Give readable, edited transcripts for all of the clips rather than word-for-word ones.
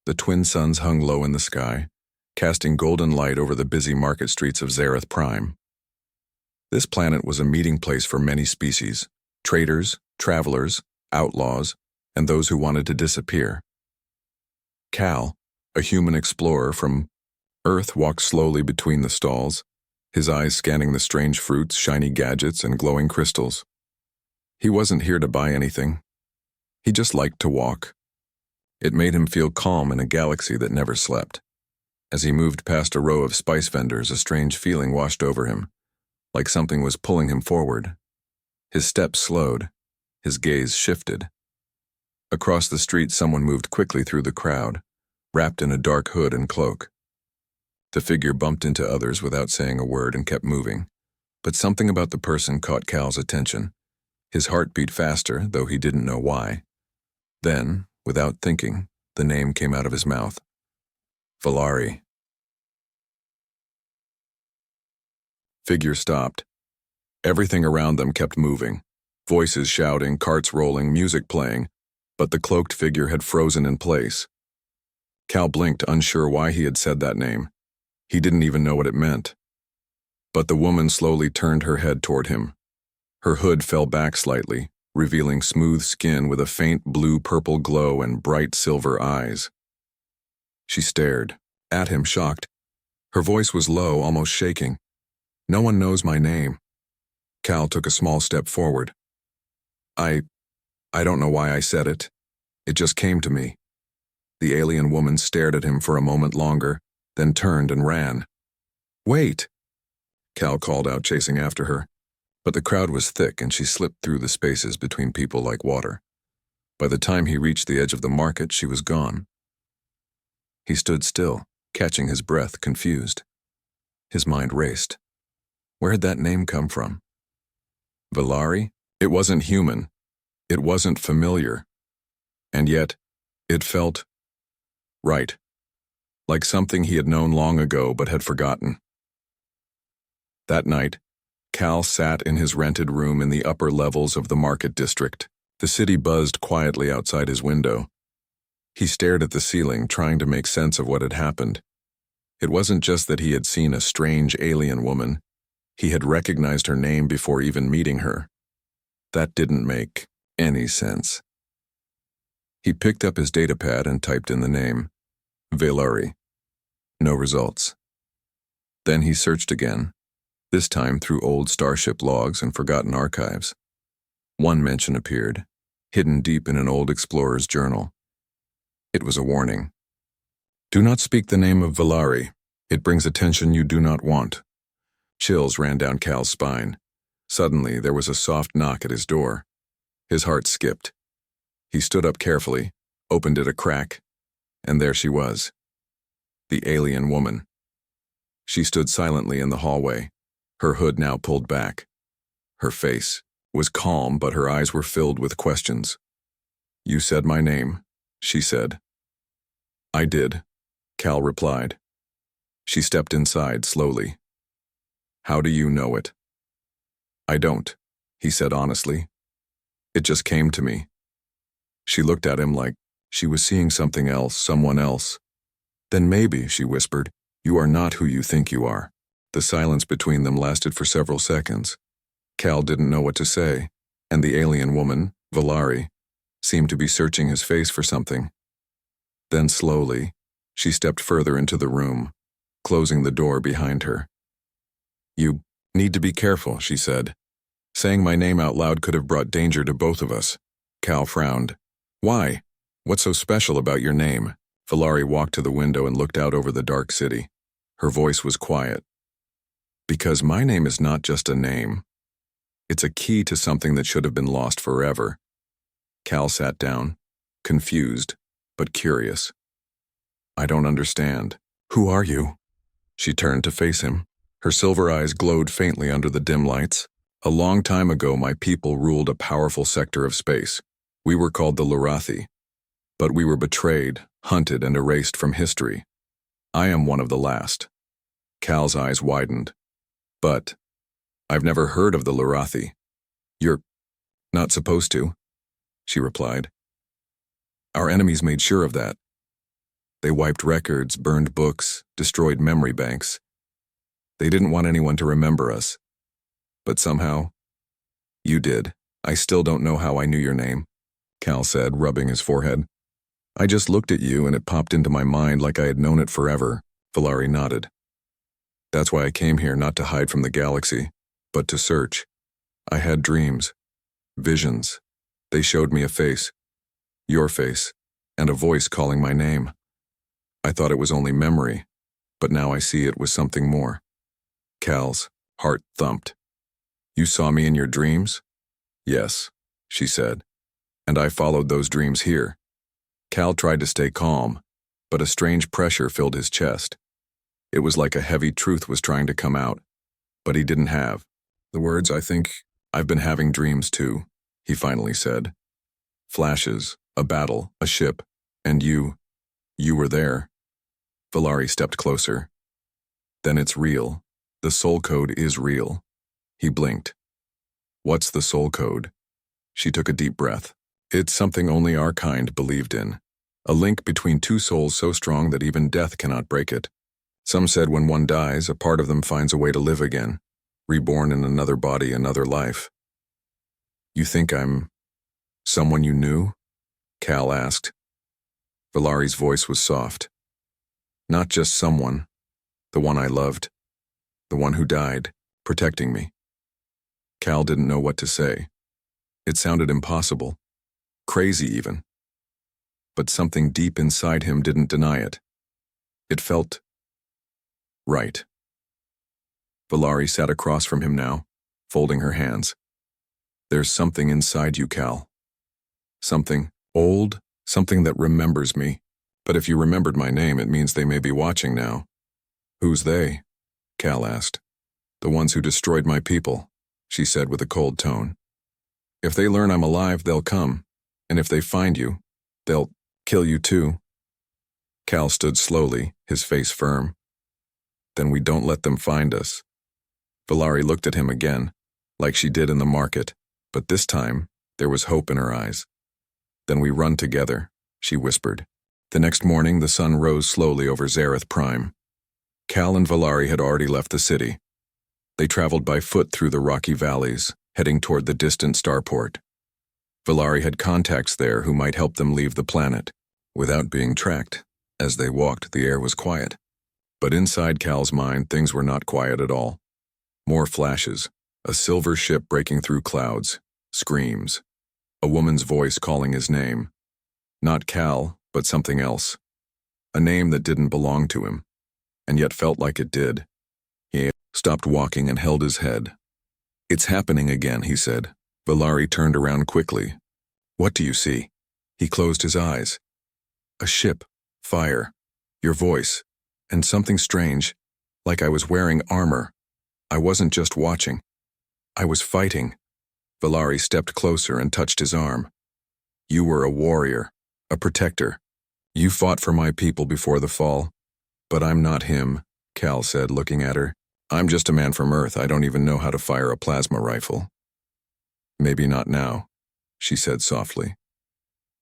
The twin suns hung low in the sky, casting golden light over the busy market streets of Zareth Prime. This planet was a meeting place for many species: traders, travelers, outlaws, and those who wanted to disappear. Cal, a human explorer from Earth, walked slowly between the stalls, his eyes scanning the strange fruits, shiny gadgets, and glowing crystals. He wasn't here to buy anything. He just liked to walk. It made him feel calm in a galaxy that never slept. As he moved past a row of spice vendors, a strange feeling washed over him, like something was pulling him forward. His steps slowed, his gaze shifted. Across the street, someone moved quickly through the crowd, wrapped in a dark hood and cloak. The figure bumped into others without saying a word and kept moving, but something about the person caught Cal's attention. His heart beat faster, though he didn't know why. Then, without thinking, the name came out of his mouth. Valari. Figure stopped. Everything around them kept moving, voices shouting, carts rolling, music playing, but the cloaked figure had frozen in place. Cal blinked, unsure why he had said that name. He didn't even know what it meant. But the woman slowly turned her head toward him. Her hood fell back slightly, revealing smooth skin with a faint blue-purple glow and bright silver eyes. She stared at him, shocked. Her voice was low, almost shaking. "No one knows my name." Cal took a small step forward. I don't know why I said it. It just came to me." The alien woman stared at him for a moment longer, then turned and ran. "Wait!" Cal called out, chasing after her. But the crowd was thick and she slipped through the spaces between people like water. By the time he reached the edge of the market, she was gone. He stood still, catching his breath, confused. His mind raced. Where had that name come from? Valari? It wasn't human. It wasn't familiar. And yet, it felt right. Like something he had known long ago but had forgotten. That night, Cal sat in his rented room in the upper levels of the market district. The city buzzed quietly outside his window. He stared at the ceiling, trying to make sense of what had happened. It wasn't just that he had seen a strange alien woman. He had recognized her name before even meeting her. That didn't make any sense. He picked up his datapad and typed in the name. Valari. No results. Then he searched again, this time through old starship logs and forgotten archives. One mention appeared, hidden deep in an old explorer's journal. It was a warning. Do not speak the name of Valari. It brings attention you do not want. Chills ran down Cal's spine. Suddenly, there was a soft knock at his door. His heart skipped. He stood up carefully, opened it a crack, and there she was. The alien woman. She stood silently in the hallway, her hood now pulled back. Her face was calm, but her eyes were filled with questions. You said my name, she said. I did, Cal replied. She stepped inside slowly. How do you know it? I don't, he said honestly. It just came to me. She looked at him like she was seeing something else, someone else. Then maybe, she whispered, you are not who you think you are. The silence between them lasted for several seconds. Cal didn't know what to say, and the alien woman, Valari, seemed to be searching his face for something. Then slowly, she stepped further into the room, closing the door behind her. You need to be careful, she said. Saying my name out loud could have brought danger to both of us. Cal frowned. Why? What's so special about your name? Valari walked to the window and looked out over the dark city. Her voice was quiet. Because my name is not just a name. It's a key to something that should have been lost forever. Cal sat down, confused, but curious. I don't understand. Who are you? She turned to face him. Her silver eyes glowed faintly under the dim lights. A long time ago, my people ruled a powerful sector of space. We were called the Lurathi. But we were betrayed, hunted, and erased from history. I am one of the last. Cal's eyes widened. But I've never heard of the Lurathi. You're not supposed to, she replied. Our enemies made sure of that. They wiped records, burned books, destroyed memory banks. They didn't want anyone to remember us. But somehow, you did. I still don't know how I knew your name, Cal said, rubbing his forehead. I just looked at you and it popped into my mind like I had known it forever. Valari nodded. That's why I came here, not to hide from the galaxy, but to search. I had dreams, visions. They showed me a face, your face, and a voice calling my name. I thought it was only memory, but now I see it was something more. Cal's heart thumped. You saw me in your dreams? Yes, she said, and I followed those dreams here. Cal tried to stay calm, but a strange pressure filled his chest. It was like a heavy truth was trying to come out, but he didn't have the words. I think I've been having dreams too, he finally said. Flashes, a battle, a ship, and you were there. Valari stepped closer. Then it's real. The soul code is real. He blinked. What's the soul code? She took a deep breath. It's something only our kind believed in. A link between two souls so strong that even death cannot break it. Some said when one dies, a part of them finds a way to live again, reborn in another body, another life. You think I'm someone you knew? Cal asked. Valari's voice was soft. Not just someone, the one I loved, the one who died, protecting me. Cal didn't know what to say. It sounded impossible, crazy even. But something deep inside him didn't deny it. It felt right. Valari sat across from him now, folding her hands. There's something inside you, Cal. Something old, something that remembers me. But if you remembered my name, it means they may be watching now. Who's they? Cal asked. The ones who destroyed my people, she said with a cold tone. If they learn I'm alive, they'll come. And if they find you, they'll kill you too. Cal stood slowly, his face firm. Then we don't let them find us. Valari looked at him again, like she did in the market, but this time there was hope in her eyes. Then we run together, she whispered. The next morning, the sun rose slowly over Zareth Prime. Cal and Valari had already left the city. They traveled by foot through the rocky valleys, heading toward the distant starport. Valari had contacts there who might help them leave the planet, without being tracked. As they walked, the air was quiet. But inside Cal's mind, things were not quiet at all. More flashes, a silver ship breaking through clouds, screams, a woman's voice calling his name. Not Cal, but something else. A name that didn't belong to him, and yet felt like it did. He stopped walking and held his head. It's happening again, he said. Valari turned around quickly. What do you see? He closed his eyes. A ship, fire, your voice, and something strange, like I was wearing armor. I wasn't just watching. I was fighting. Valari stepped closer and touched his arm. You were a warrior, a protector. You fought for my people before the fall. But I'm not him, Cal said, looking at her. I'm just a man from Earth. I don't even know how to fire a plasma rifle. Maybe not now, she said softly.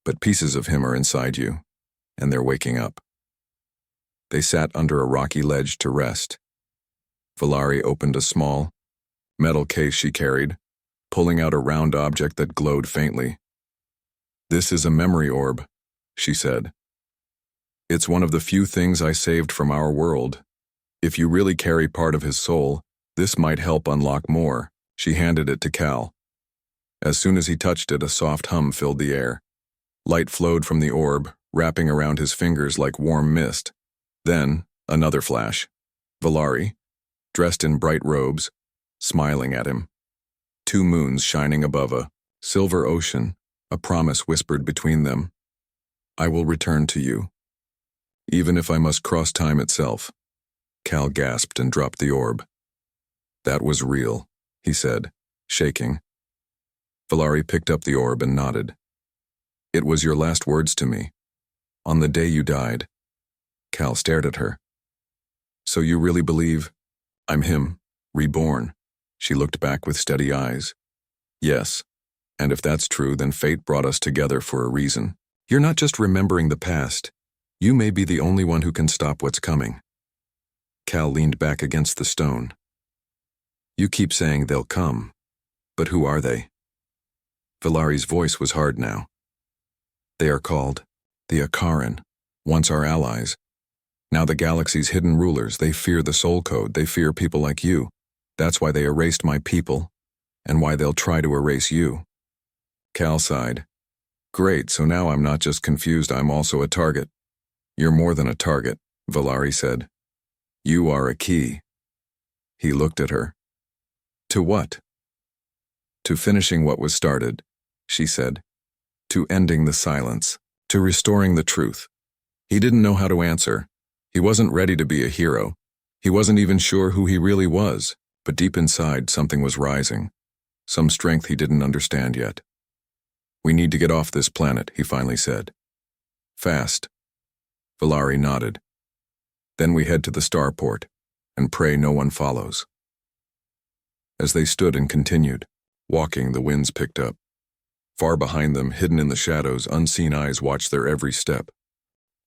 But pieces of him are inside you, and they're waking up. They sat under a rocky ledge to rest. Valari opened a small, metal case she carried, pulling out a round object that glowed faintly. This is a memory orb, she said. It's one of the few things I saved from our world. If you really carry part of his soul, this might help unlock more. She handed it to Cal. As soon as he touched it, a soft hum filled the air. Light flowed from the orb, wrapping around his fingers like warm mist. Then, another flash. Valari, dressed in bright robes, smiling at him. Two moons shining above a silver ocean, a promise whispered between them. I will return to you, even if I must cross time itself. Cal gasped and dropped the orb. That was real, he said, shaking. Valari picked up the orb and nodded. It was your last words to me, on the day you died. Cal stared at her. So you really believe I'm him, reborn? She looked back with steady eyes. Yes, and if that's true, then fate brought us together for a reason. You're not just remembering the past. You may be the only one who can stop what's coming. Cal leaned back against the stone. You keep saying they'll come, but who are they? Valari's voice was hard now. They are called the Akaran, once our allies. Now the galaxy's hidden rulers. They fear the Soul Code. They fear people like you. That's why they erased my people, and why they'll try to erase you. Cal sighed. Great, so now I'm not just confused, I'm also a target. You're more than a target, Valari said. You are a key. He looked at her. To what? To finishing what was started, she said. To ending the silence. To restoring the truth. He didn't know how to answer. He wasn't ready to be a hero. He wasn't even sure who he really was, but deep inside something was rising. Some strength he didn't understand yet. We need to get off this planet, he finally said. Fast. Valari nodded. Then we head to the starport, and pray no one follows. As they stood and continued, walking, the winds picked up. Far behind them, hidden in the shadows, unseen eyes watched their every step.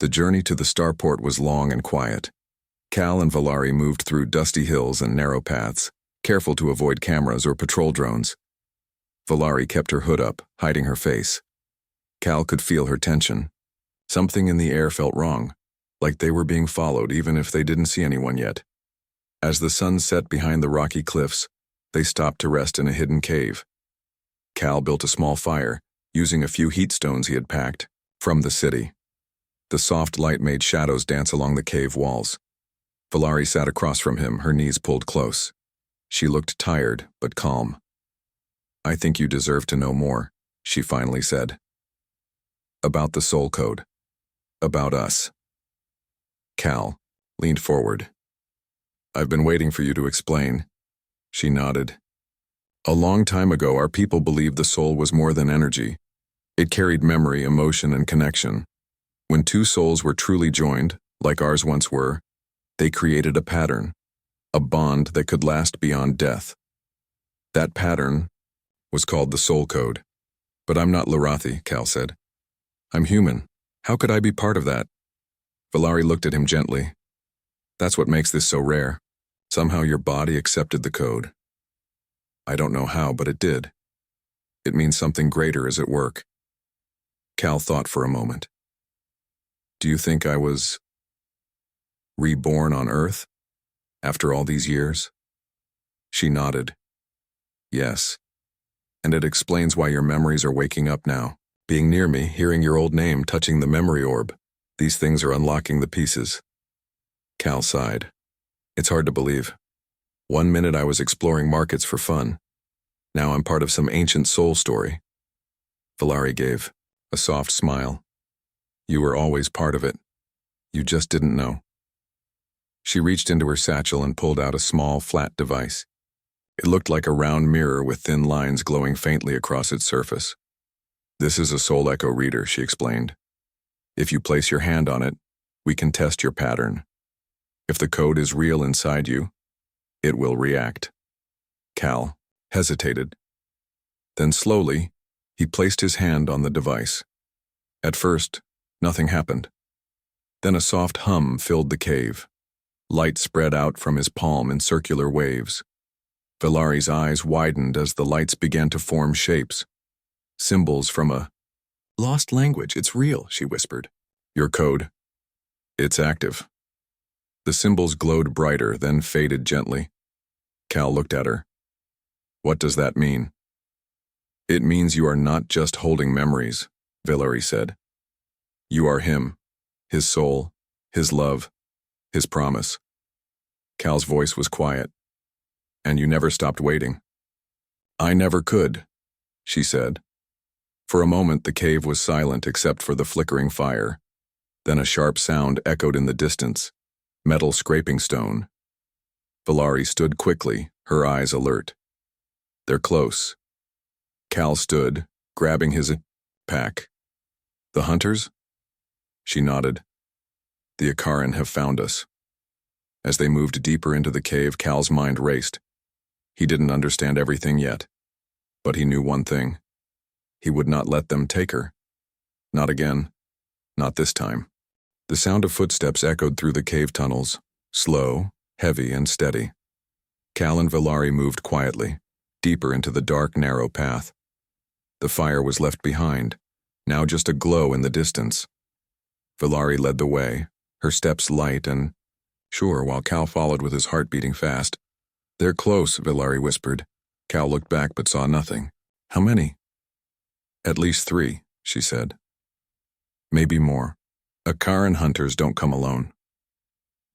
The journey to the starport was long and quiet. Cal and Valari moved through dusty hills and narrow paths, careful to avoid cameras or patrol drones. Valari kept her hood up, hiding her face. Cal could feel her tension. Something in the air felt wrong, like they were being followed even if they didn't see anyone yet. As the sun set behind the rocky cliffs, they stopped to rest in a hidden cave. Cal built a small fire, using a few heat stones he had packed from the city. The soft light made shadows dance along the cave walls. Valari sat across from him, her knees pulled close. She looked tired, but calm. I think you deserve to know more, she finally said. About the Soul Code. About us. Cal leaned forward. I've been waiting for you to explain. She nodded. A long time ago, our people believed the soul was more than energy. It carried memory, emotion, and connection. When two souls were truly joined, like ours once were, they created a pattern, a bond that could last beyond death. That pattern was called the Soul Code. But I'm not Larathi, Cal said. I'm human. How could I be part of that? Valari looked at him gently. That's what makes this so rare. Somehow your body accepted the code. I don't know how, but it did. It means something greater is at work. Cal thought for a moment. Do you think I was reborn on Earth after all these years? She nodded. Yes. And it explains why your memories are waking up now. Being near me, hearing your old name, touching the memory orb. These things are unlocking the pieces. Cal sighed. It's hard to believe. 1 minute I was exploring markets for fun. Now I'm part of some ancient soul story. Valari gave a soft smile. You were always part of it. You just didn't know. She reached into her satchel and pulled out a small, flat device. It looked like a round mirror with thin lines glowing faintly across its surface. This is a soul echo reader, she explained. If you place your hand on it, we can test your pattern. If the code is real inside you, it will react. Cal hesitated. Then slowly, he placed his hand on the device. At first, nothing happened. Then a soft hum filled the cave. Light spread out from his palm in circular waves. Valari's eyes widened as the lights began to form shapes. Symbols from a lost language. It's real, she whispered. Your code. It's active. The symbols glowed brighter, then faded gently. Cal looked at her. What does that mean? It means you are not just holding memories, Valari said. You are him, his soul, his love, his promise. Cal's voice was quiet. And you never stopped waiting. I never could, she said. For a moment the cave was silent except for the flickering fire. Then a sharp sound echoed in the distance, metal scraping stone. Valari stood quickly, her eyes alert. They're close. Cal stood, grabbing his pack. The hunters? She nodded. The Akaran have found us. As they moved deeper into the cave, Cal's mind raced. He didn't understand everything yet, but he knew one thing. He would not let them take her. Not again. Not this time. The sound of footsteps echoed through the cave tunnels, slow, heavy, and steady. Cal and Valari moved quietly, deeper into the dark, narrow path. The fire was left behind, now just a glow in the distance. Valari led the way, her steps light and sure, while Cal followed with his heart beating fast. "They're close," Valari whispered. Cal looked back but saw nothing. "How many?" "At least 3, she said. "Maybe more. Akaran hunters don't come alone."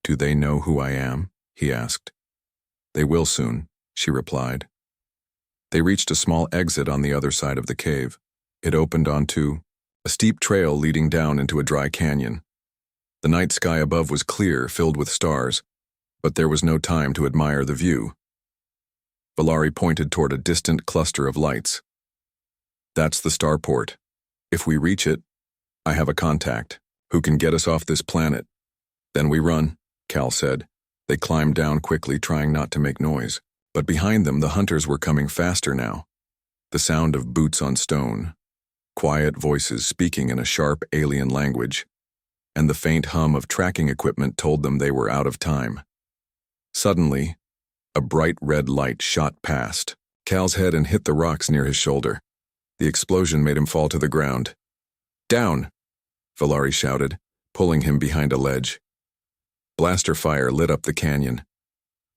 "Do they know who I am?" he asked. "They will soon," she replied. They reached a small exit on the other side of the cave. It opened onto a steep trail leading down into a dry canyon. The night sky above was clear, filled with stars, but there was no time to admire the view. Valari pointed toward a distant cluster of lights. "That's the starport. If we reach it, I have a contact who can get us off this planet. Then we run," Cal said. They climbed down quickly, trying not to make noise. But behind them, the hunters were coming faster now. The sound of boots on stone, quiet voices speaking in a sharp alien language, and the faint hum of tracking equipment told them they were out of time. Suddenly, a bright red light shot past Cal's head and hit the rocks near his shoulder. The explosion made him fall to the ground. "Down!" Valari shouted, pulling him behind a ledge. Blaster fire lit up the canyon.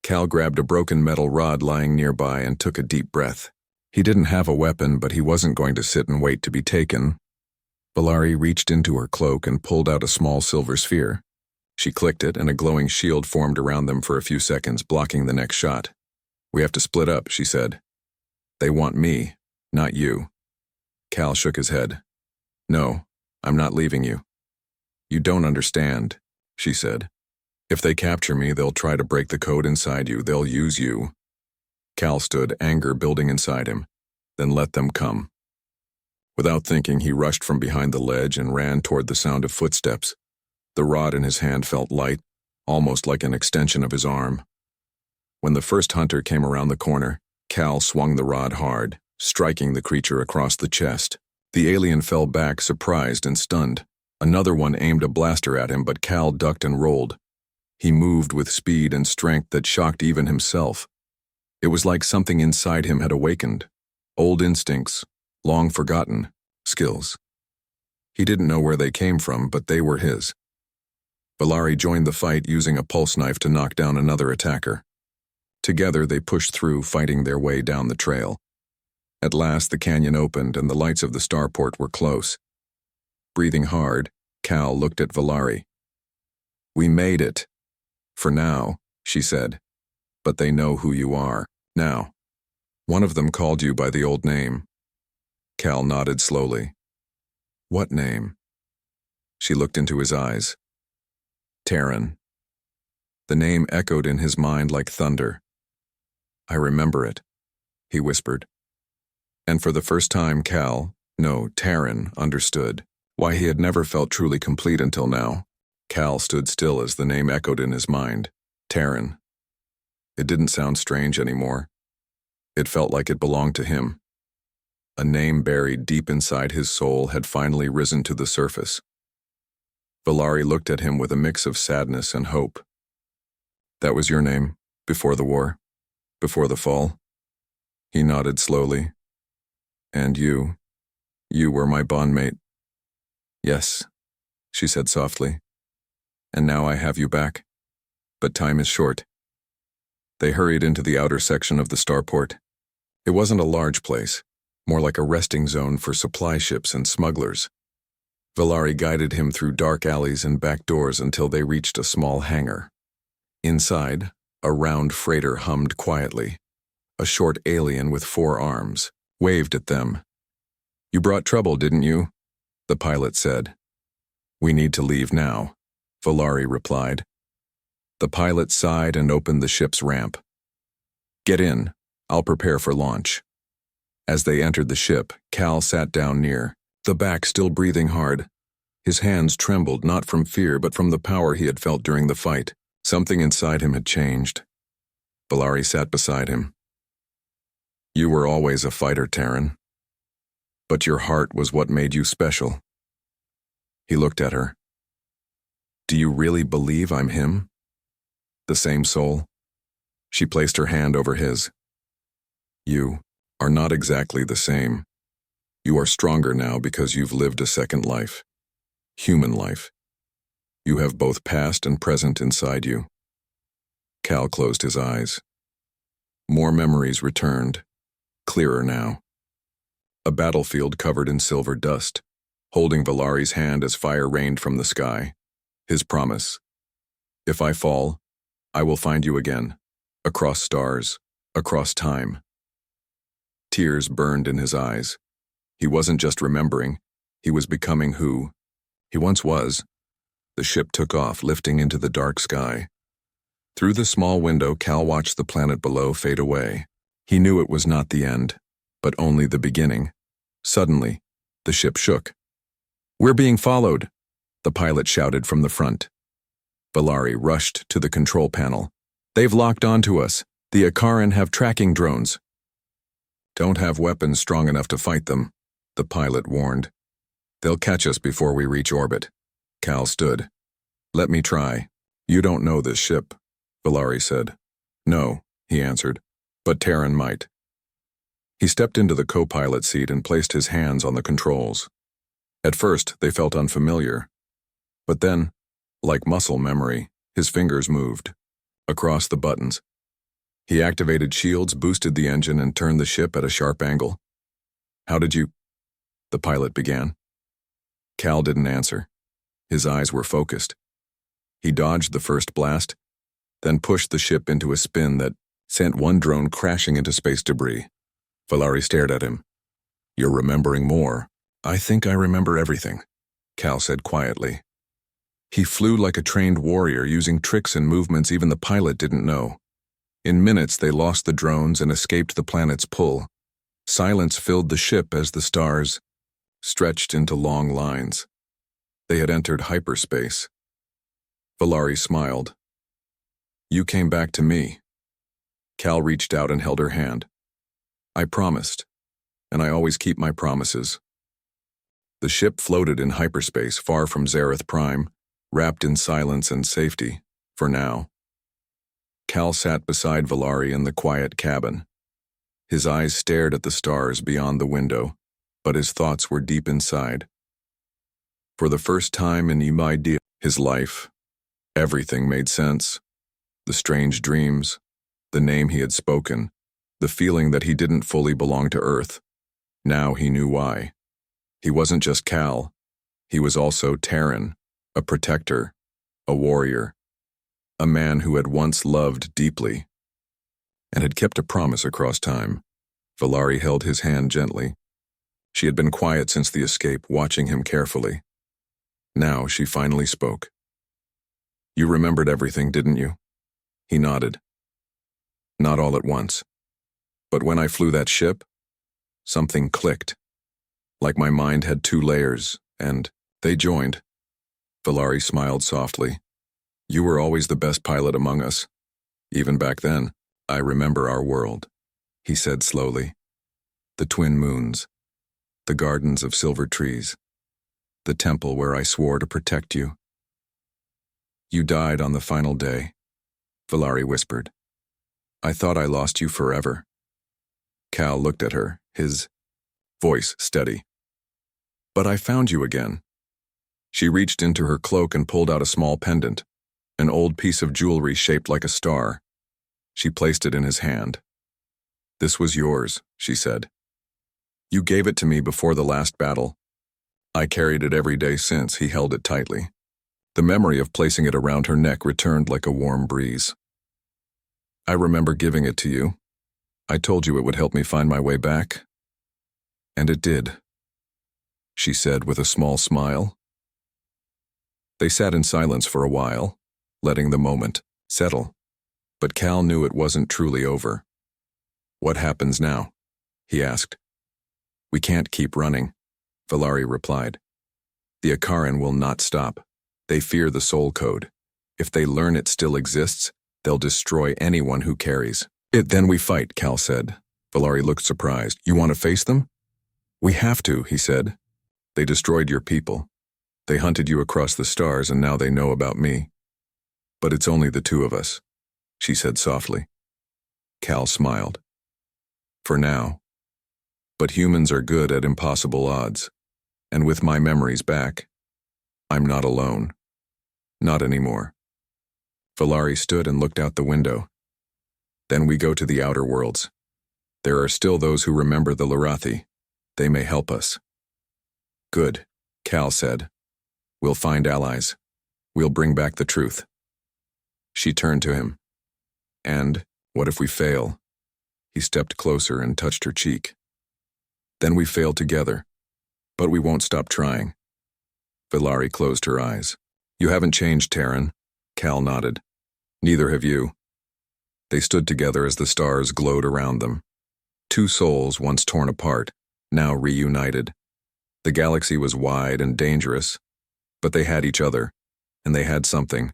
Cal grabbed a broken metal rod lying nearby and took a deep breath. He didn't have a weapon, but he wasn't going to sit and wait to be taken. Valari reached into her cloak and pulled out a small silver sphere. She clicked it, and a glowing shield formed around them for a few seconds, blocking the next shot. "We have to split up," she said. "They want me, not you." Cal shook his head. "No, I'm not leaving you." "You don't understand," she said. "If they capture me, they'll try to break the code inside you. They'll use you." Cal stood, anger building inside him. "Then let them come." Without thinking, he rushed from behind the ledge and ran toward the sound of footsteps. The rod in his hand felt light, almost like an extension of his arm. When the first hunter came around the corner, Cal swung the rod hard, striking the creature across the chest. The alien fell back, surprised and stunned. Another one aimed a blaster at him, but Cal ducked and rolled. He moved with speed and strength that shocked even himself. It was like something inside him had awakened. Old instincts, long forgotten, skills. He didn't know where they came from, but they were his. Valari joined the fight, using a pulse knife to knock down another attacker. Together they pushed through, fighting their way down the trail. At last the canyon opened and the lights of the starport were close. Breathing hard, Cal looked at Valari. "We made it. For now," she said. "But they know who you are, now. One of them called you by the old name." Cal nodded slowly. "What name?" She looked into his eyes. "Terran." The name echoed in his mind like thunder. "I remember it," he whispered. And for the first time, Terran, understood why he had never felt truly complete until now. Cal stood still as the name echoed in his mind. Terran. It didn't sound strange anymore. It felt like it belonged to him. A name buried deep inside his soul had finally risen to the surface. Valari looked at him with a mix of sadness and hope. "That was your name, before the war, before the fall?" He nodded slowly. "And you were my bondmate." "Yes," she said softly. "And now I have you back. But time is short." They hurried into the outer section of the starport. It wasn't a large place, more like a resting zone for supply ships and smugglers. Valari guided him through dark alleys and back doors until they reached a small hangar. Inside, a round freighter hummed quietly. A short alien with 4 arms waved at them. "You brought trouble, didn't you?" the pilot said. "We need to leave now," Valari replied. The pilot sighed and opened the ship's ramp. "Get in. I'll prepare for launch." As they entered the ship, Cal sat down near, the back still breathing hard. His hands trembled, not from fear but from the power he had felt during the fight. Something inside him had changed. Valari sat beside him. "You were always a fighter, Terran. But your heart was what made you special." He looked at her. Do you really believe I'm him? The same soul? She placed her hand over his. You are not exactly the same. You are stronger now because you've lived a second life. Human life. You have both past and present inside you. Cal closed his eyes. More memories returned, clearer now. A battlefield covered in silver dust, holding Valari's hand as fire rained from the sky. His promise. If I fall, I will find you again, across stars, across time. Tears burned in his eyes. He wasn't just remembering, he was becoming who he once was. The ship took off, lifting into the dark sky. Through the small window, Cal watched the planet below fade away. He knew it was not the end, but only the beginning. Suddenly, the ship shook. "We're being followed," the pilot shouted from the front. Valari rushed to the control panel. "They've locked onto us. The Akaran have tracking drones." "Don't have weapons strong enough to fight them," the pilot warned. "They'll catch us before we reach orbit." Cal stood. "Let me try." "You don't know this ship," Valari said. "No," he answered, "but Terran might." He stepped into the co-pilot seat and placed his hands on the controls. At first, they felt unfamiliar. But then, like muscle memory, his fingers moved. Across the buttons. He activated shields, boosted the engine, and turned the ship at a sharp angle. "How did you—" the pilot began. Cal didn't answer. His eyes were focused. He dodged the first blast, then pushed the ship into a spin that sent one drone crashing into space debris. Valari stared at him. "You're remembering more." "I think I remember everything," Cal said quietly. He flew like a trained warrior, using tricks and movements even the pilot didn't know. In minutes, they lost the drones and escaped the planet's pull. Silence filled the ship as the stars stretched into long lines. They had entered hyperspace. Valari smiled. "You came back to me." Cal reached out and held her hand. "I promised, and I always keep my promises." The ship floated in hyperspace, far from Zareth Prime, wrapped in silence and safety, for now. Cal sat beside Valari in the quiet cabin. His eyes stared at the stars beyond the window, but his thoughts were deep inside. For the first time in his life, everything made sense. The strange dreams, the name he had spoken, the feeling that he didn't fully belong to Earth. Now he knew why. He wasn't just Cal. He was also Terran, a protector, a warrior, a man who had once loved deeply and had kept a promise across time. Valari held his hand gently. She had been quiet since the escape, watching him carefully. Now she finally spoke. "You remembered everything, didn't you?" He nodded. "Not all at once. But when I flew that ship, something clicked. Like my mind had two layers, and they joined." Valari smiled softly. "You were always the best pilot among us. Even back then, I remember our world," he said slowly. "The twin moons, the gardens of silver trees, the temple where I swore to protect you." "You died on the final day," Valari whispered. "I thought I lost you forever." Cal looked at her, his voice steady. "But I found you again." She reached into her cloak and pulled out a small pendant, an old piece of jewelry shaped like a star. She placed it in his hand. "This was yours," she said. "You gave it to me before the last battle. I carried it every day since." He held it tightly. The memory of placing it around her neck returned like a warm breeze. "I remember giving it to you. I told you it would help me find my way back. And it did," she said with a small smile. They sat in silence for a while, letting the moment settle. But Cal knew it wasn't truly over. "What happens now?" he asked. "We can't keep running," Valari replied. "The Akaran will not stop. They fear the soul code. If they learn it still exists, they'll destroy anyone who carries it." "Then we fight," Cal said. Valari looked surprised. "You want to face them?" "We have to," he said. "They destroyed your people. They hunted you across the stars and now they know about me. But it's only the two of us, she said softly. Cal smiled. For now. But humans are good at impossible odds. And with my memories back, I'm not alone. Not anymore. Valari stood and looked out the window. Then we go to the outer worlds. There are still those who remember the Larathi. They may help us. Good, Cal said. We'll find allies. We'll bring back the truth. She turned to him. And, what if we fail? He stepped closer and touched her cheek. Then we fail together. But we won't stop trying. Valari closed her eyes. You haven't changed, Terran. Cal nodded. Neither have you. They stood together as the stars glowed around them. Two souls once torn apart, now reunited. The galaxy was wide and dangerous, but they had each other, and they had something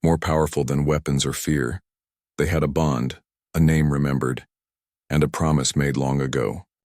more powerful than weapons or fear. They had a bond, a name remembered, and a promise made long ago.